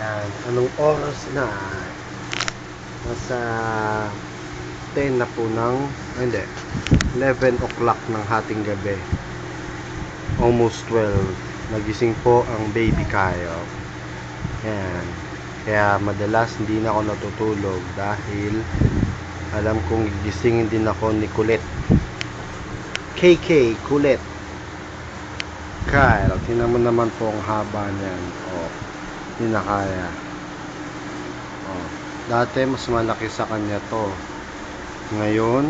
Yan. Anong oras na? Nasa 10 na po ng, hindi, 11 o'clock ng hating gabi. Almost 12. Nagising po ang baby Kyle. Yan. Kaya madalas hindi na ako natutulog dahil alam kong gigisingin din ako ni Kulit. KK, Kulit. Kyle, tingnan mo naman po ang haba niyan. Oh, hindi na kaya. Oh, dati mas malaki sa kanya to. Ngayon,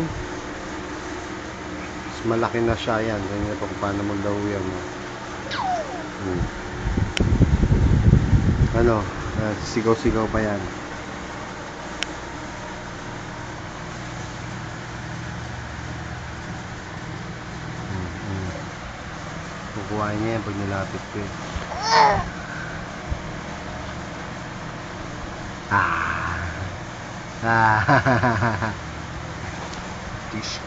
mas malaki na siya yan. Ganyan po kung paano mo daw yan. Ano, sigaw-sigaw pa yan. Kukuhain niya yan pag nilapit ko eh. Tish.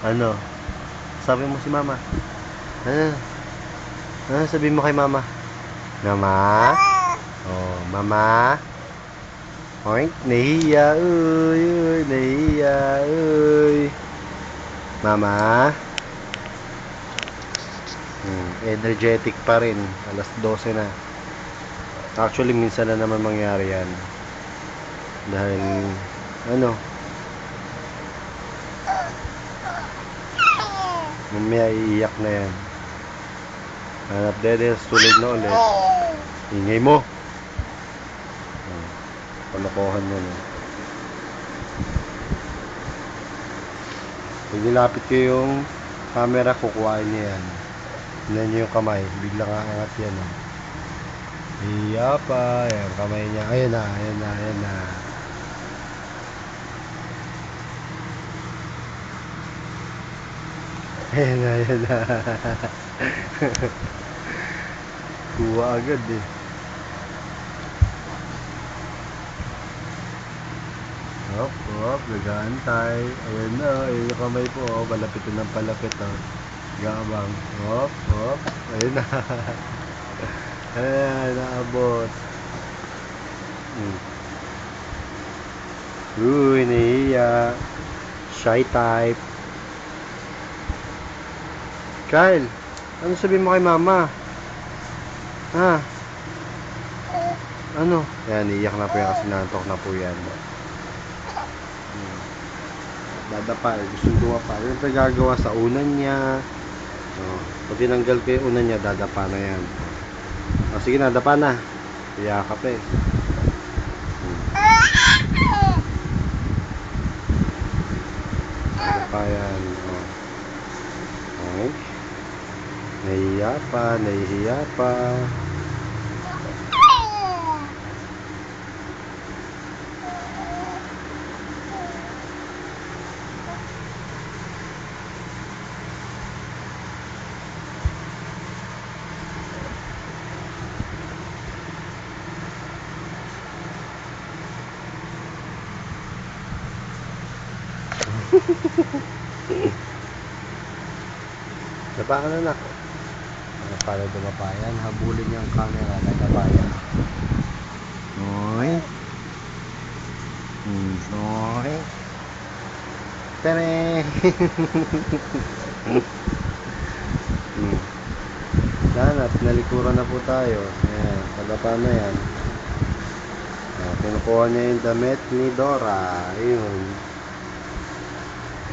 Ano? Sabi mo si mama. Ano sabi mo kay mama? Mama? Oh, mama? Oink, nahiya, uy, nahiya, uy. Mama? Energetic pa rin. Alas 12 na. Actually, minsan na naman mangyari yan. Dahil, ano? Mamaya iiyak na yan. Hanap dede, tulog na ulit. Ingay mo. Palokohan yan. Pag nilapit ko yung camera, kukuhain niya yan. Tignan niyo yung kamay. Biglang aangat yan. Iya pa. Yan, kamay niya. Ayan na, ayan na, ayan na. Ayan na, ayan na. Kuha agad eh. Hop, nag-aantay. Ayan na, ayan yung kamay po. Oh, palapit ng palapit. Oh. Gabang. Hop. Ayan na. Ayan, naabot. Uy, nahiya. Shy type. Kyle, ano sabihin mo kay mama? Ha? Ano? Ayan, iiyak na po yan kasi nantok na po yan. Dadapa, gusto dumapa. Yung gagawa sa unan niya. Pag tinanggal ko yung unan niya, dadapa na yan. Sige na, dapa na. Iyakap eh. Dapa yan. Okay. Nahihiya pa. Dapa ka na. Para dumapayan, habulin niya ang camera na kabayan. Oy. Oy. Tere. Yan, at nalikuran na po tayo. Ayan, padapa na yan. Pinukuha niya yung damit ni Dora. Ayun.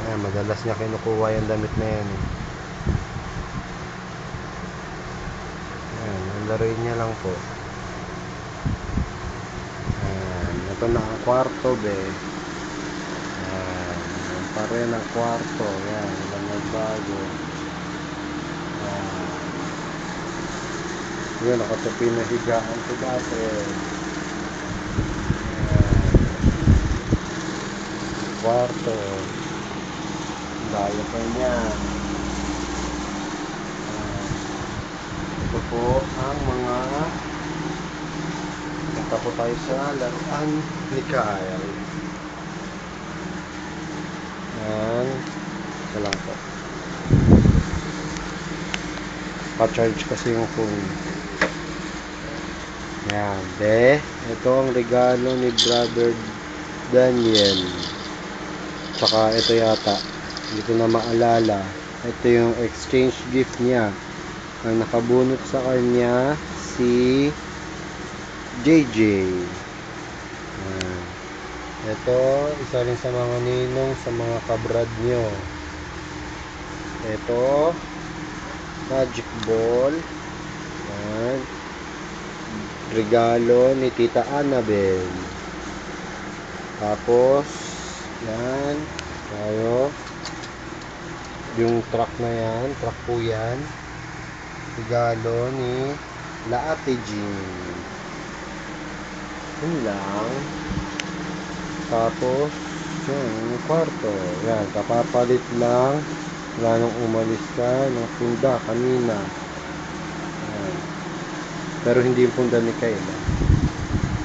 Ayan, madalas niya kinukuha yung damit na yan. Laruin niya lang po. Ito na ang kwarto be. Yan pa rin ang kwarto. Yan, walang nagbago. Yan, nakatapi na higaan ko dati. Kwarto. Daya pa niya. Ito po ang mga tayo sa laruan ni Kyle. Yan. Ito lang po. Pa-charge kasi yung phone. Yan. Ito ang regalo ni Brother Daniel. Tsaka ito yata. Hindi ko na maalala. Ito yung exchange gift niya. Ang nakabunot sa kanya si JJ. Ito, isa rin sa mga ninong sa mga kabrad nyo. Ito, magic ball. Yan. Regalo ni Tita Annabel. Tapos, yan. Tayo. Yung truck na yan, truck po yan. Regalo ni La Ate Jean. Yun lang. Tapos, yung kwarto. Yan, kapapalit lang. Wala nung umalis ka ng punda kanina. Yan. Pero hindi yung punda ni Kyle.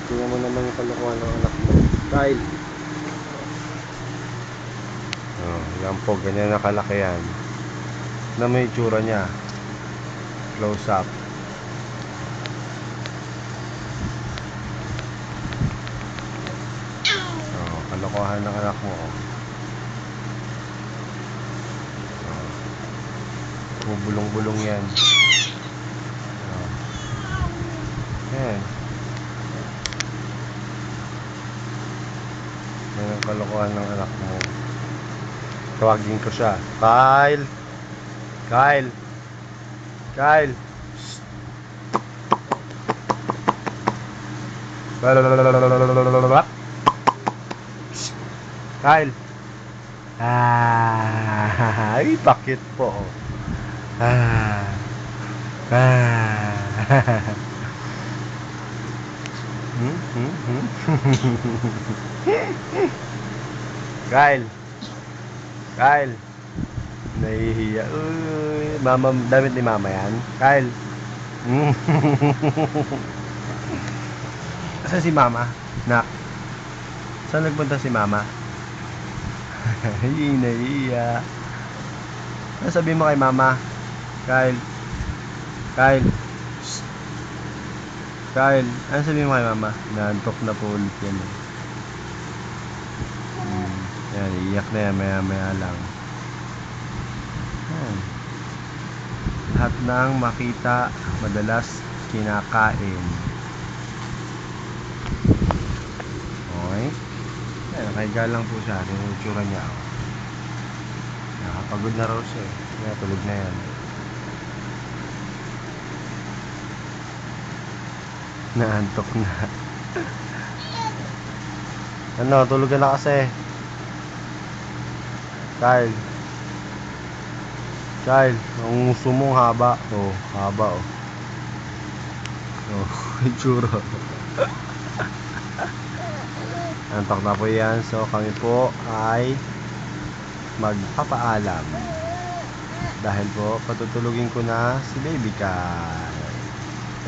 Tingnan mo naman yung kalokohan ng anak mo. Kyle! Oh, yan po, ganyan nakalaki yan. Na may itsura niya. Close up. Kalokohan ng anak mo. Bulong-bulong yan. Yan. Yan ang kalokohan ng anak mo. Tawagin ko siya. Kyle! Kyle! Kyle! Kyle! Ay, bakit po? Kyle! Kyle! Nahihiya. Uy, mama, damit ni mama yan. Kyle! Saan si mama? Nak? Saan nagpunta si mama? Nahihiya. Ano sabihin mo kay mama? Kyle? Kyle? Shh. Kyle? Ano sabihin mo kay mama? Naantok na po ulit yan. Yan, iiyak na yan. Maya-maya lang. Yan. Lahat ng makita, madalas kinakain. Okay? Yan, nakahiga lang po siya. Yung itsura niya. Nakapagod na raw siya. Kaya tulog na yan. Naantok na. Ano, tulog ka na kasi. Kyle. Kyle, ang nguso mong haba. Oh, haba oh. Oh, itsura. Antok na po yan. So kami po ay magpapaalam. Dahil po patutulugin ko na si baby Kyle.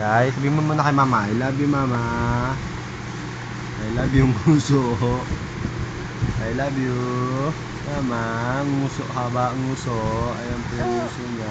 Kyle, sabihin mo muna kay mama. I love you mama. I love you nguso. I love you mama. Nguso, haba ang nguso. Ayan po yung nguso niya.